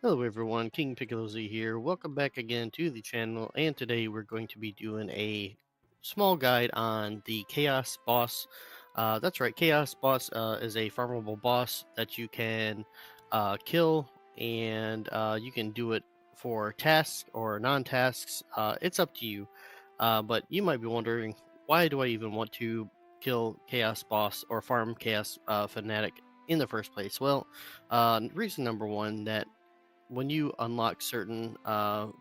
Hello everyone, King Piccolozy here. Welcome back again to the channel, and today we're going to be doing a small guide on the Chaos Boss. That's right, Chaos Boss is a farmable boss that you can kill, and you can do it for tasks or non-tasks. It's up to you, but you might be wondering, why do I even want to kill Chaos Boss or farm Chaos Fanatic in the first place? Well, reason number one, that when you unlock certain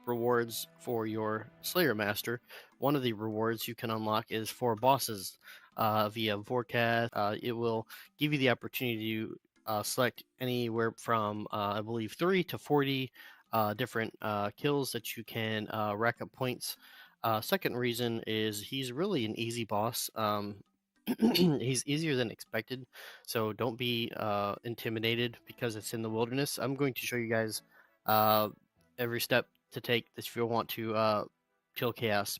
rewards for your Slayer Master, one of the rewards you can unlock is for bosses via forecast. It will give you the opportunity to select anywhere from, I believe, 3 to 40 different kills that you can rack up points. Second reason is he's really an easy boss. He's easier than expected, so don't be intimidated because it's in the wilderness. I'm going to show you guys uh, every step to take if you want to kill Chaos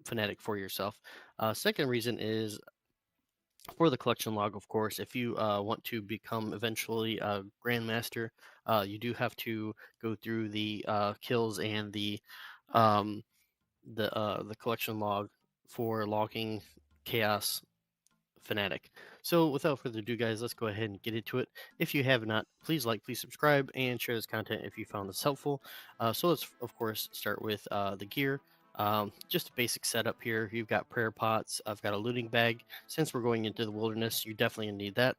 Fanatic for yourself. Second reason is for the collection log, of course. If you want to become eventually a Grandmaster, you do have to go through the kills and um, the collection log for logging Chaos Fanatic. So without further ado, guys, let's go ahead and get into it. If you have not, please like, please subscribe, and share this content if you found this helpful. So let's, of course, start with the gear. Just a basic setup here. You've got prayer pots. I've got a looting bag. Since we're going into the wilderness, you definitely need that.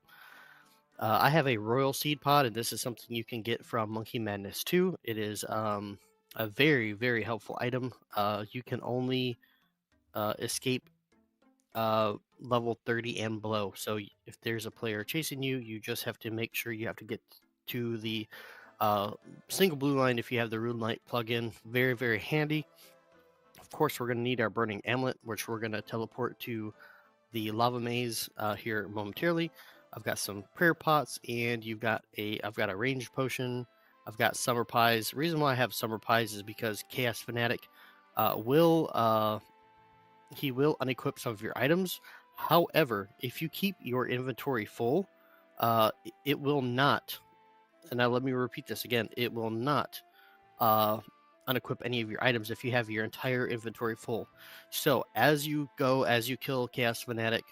I have a royal seed pod, and this is something you can get from Monkey Madness 2. It is a very, very helpful item. You can only escape level 30 and below. So if there's a player chasing you, you just have to make sure you have to get to the single blue line if you have the Rune Light plugin. Very, very handy. Of course, we're going to need our Burning Amulet, which we're going to teleport to the lava maze here momentarily. I've got some prayer pots, and I've got a ranged potion. I've got summer pies. The reason why I have summer pies is because Chaos Fanatic will unequip some of your items. However, if you keep your inventory full, it will not, and now let me repeat this again, it will not unequip any of your items if you have your entire inventory full. So as you kill Chaos Fanatic,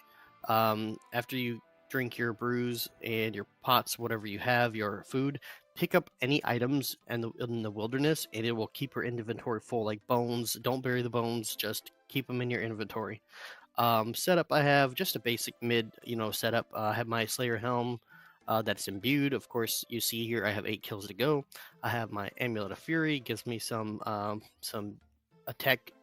after you drink your brews and your pots, whatever you have, your food, pick up any items in the wilderness, and it will keep your inventory full, like bones. Don't bury the bones, just keep them in your inventory. Setup, I have just a basic mid, setup. I have my Slayer helm that's imbued. Of course, you see here I have 8 kills to go. I have my Amulet of Fury, gives me some attack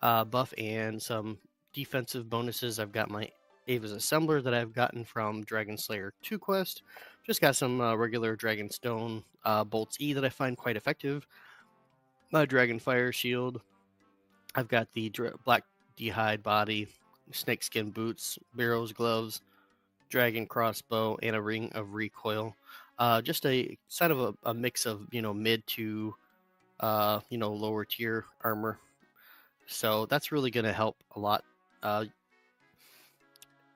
buff and some defensive bonuses. I've got my Ava's Assembler that I've gotten from Dragon Slayer 2 quest. Just got some regular Dragonstone Bolts E that I find quite effective. My Dragon Fire Shield. I've got the Black D'hide body, snakeskin boots, Barrow's gloves, dragon crossbow, and a ring of recoil. Just a sort of a mix of mid to lower tier armor. So that's really going to help a lot.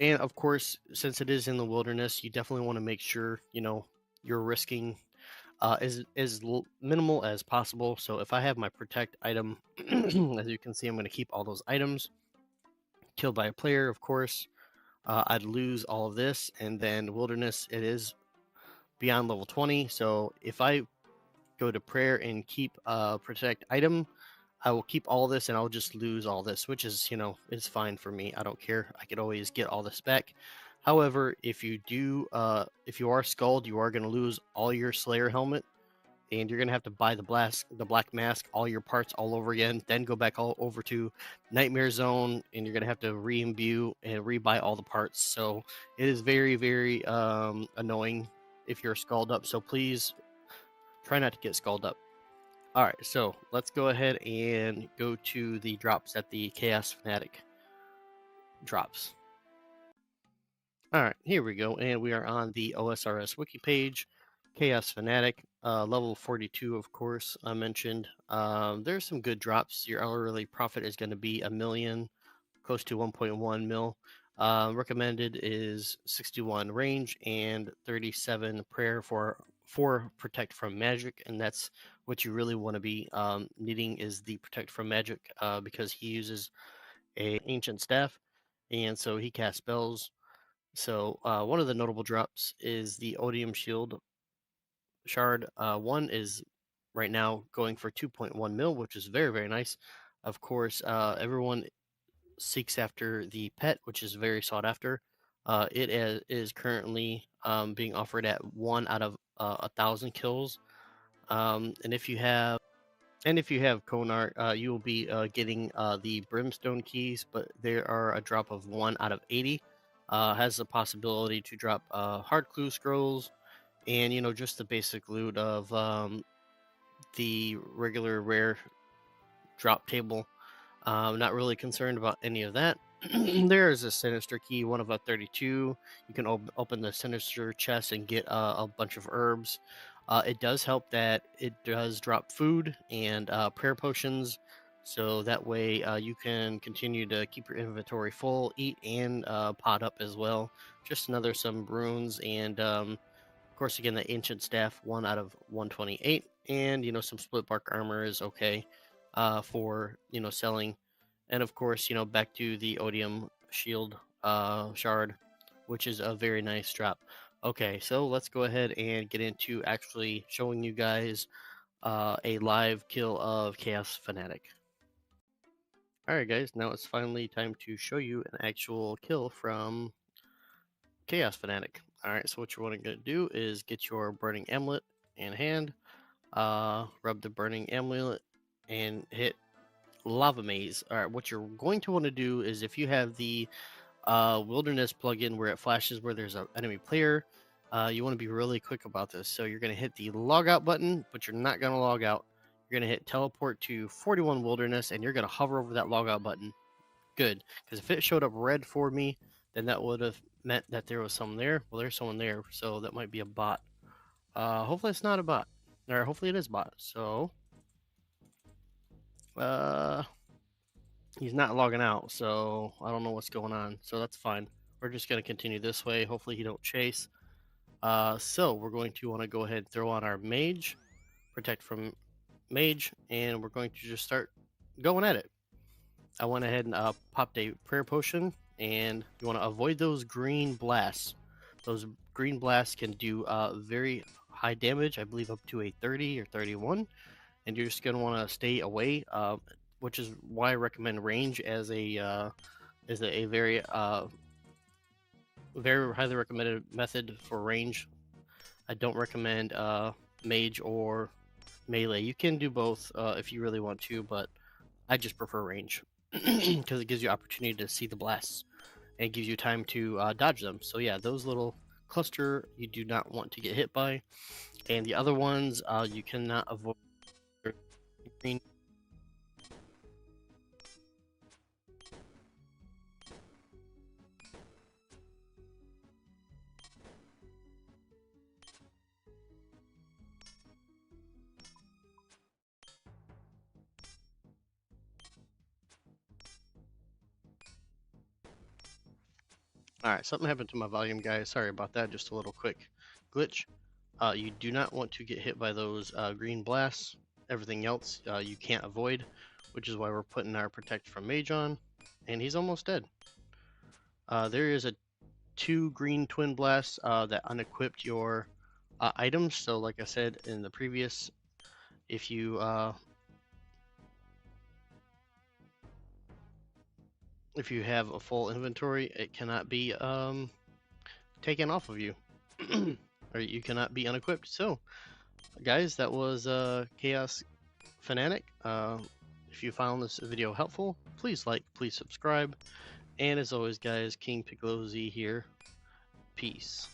And of course, since it is in the wilderness, you definitely want to make sure you're risking as minimal as possible. So if I have my protect item, as you can see, I'm going to keep all those items. Killed by a player, of course, I'd lose all of this. And then wilderness, it is beyond level 20. So if I go to prayer and keep protect item, I will keep all this and I'll just lose all this, which is, it's fine for me. I don't care. I could always get all this back. However, if you are skulled, you are going to lose all your Slayer helmet, and you're going to have to buy the black mask, all your parts all over again, then go back all over to Nightmare Zone, and you're going to have to re-imbue and re-buy all the parts. So it is very, very annoying if you're skulled up. So please try not to get skulled up. All right, so let's go ahead and go to the drops at the Chaos Fanatic drops. All right, here we go, and we are on the OSRS wiki page. Chaos Fanatic, level 42, of course, I mentioned. There's some good drops. Your hourly profit is going to be 1 million, close to 1.1 mil. Recommended is 61 range and 37 prayer for 4 protect from magic, and that's what you really want to be needing is the protect from magic because he uses a ancient staff, and so he casts spells. So one of the notable drops is the Odium Shield Shard. One is right now going for 2.1 mil, which is very, very nice. Of course, everyone seeks after the pet, which is very sought after. It is currently being offered at 1 out of 1,000 kills. And if you have Konar, you will be getting the Brimstone keys, but there are a drop of 1 out of 80. Has the possibility to drop hard clue scrolls, and just the basic loot of the regular rare drop table. Not really concerned about any of that. There is a Sinister key, 1 of 32. You can open the Sinister chest and get a bunch of herbs. It does help that it does drop food and prayer potions, so that way you can continue to keep your inventory full, eat, and pot up as well. Just another some runes and of course, again, the ancient staff, 1 out of 128, and some split bark armor is okay for selling, and of course, back to the Odium Shield shard, which is a very nice drop. Okay, so let's go ahead and get into actually showing you guys a live kill of Chaos Fanatic. Alright guys, now it's finally time to show you an actual kill from Chaos Fanatic. Alright, so what you're going to do is get your Burning Amulet in hand, rub the Burning Amulet, and hit Lava Maze. Alright, what you're going to want to do is if you have the Wilderness plugin where it flashes where there's an enemy player, you want to be really quick about this. So you're going to hit the log out button, but you're not going to log out. You're going to hit teleport to 41 Wilderness, and you're going to hover over that log out button. Good, because if it showed up red for me, then that would have meant that there was someone there. Well, there's someone there, so that might be a bot. Hopefully it's not a bot, or hopefully it is bot. So, he's not logging out, so I don't know what's going on. So that's fine. We're just gonna continue this way. Hopefully he don't chase. So we're going to want to go ahead and throw on our mage, protect from mage, and we're going to just start going at it. I went ahead and popped a prayer potion, and you want to avoid those green blasts. Those green blasts can do very high damage, I believe up to a 30 or 31, and you're just going to want to stay away, which is why I recommend range as a very very highly recommended method for range. I don't recommend mage or melee. You can do both if you really want to, but I just prefer range because it gives you opportunity to see the blasts and it gives you time to dodge them. So yeah, those little cluster you do not want to get hit by, and the other ones you cannot avoid. Green. Alright, something happened to my volume, guys. Sorry about that. Just a little quick glitch. You do not want to get hit by those green blasts. Everything else you can't avoid, which is why we're putting our Protect from Mage on. And he's almost dead. There is a 2 green twin blasts that unequipped your items. So like I said in the previous, if you have a full inventory, it cannot be taken off of you. Or you cannot be unequipped. So guys, that was Chaos Fanatic. If you found this video helpful, please like, please subscribe, and as always guys, King Piccolo Z here. Peace.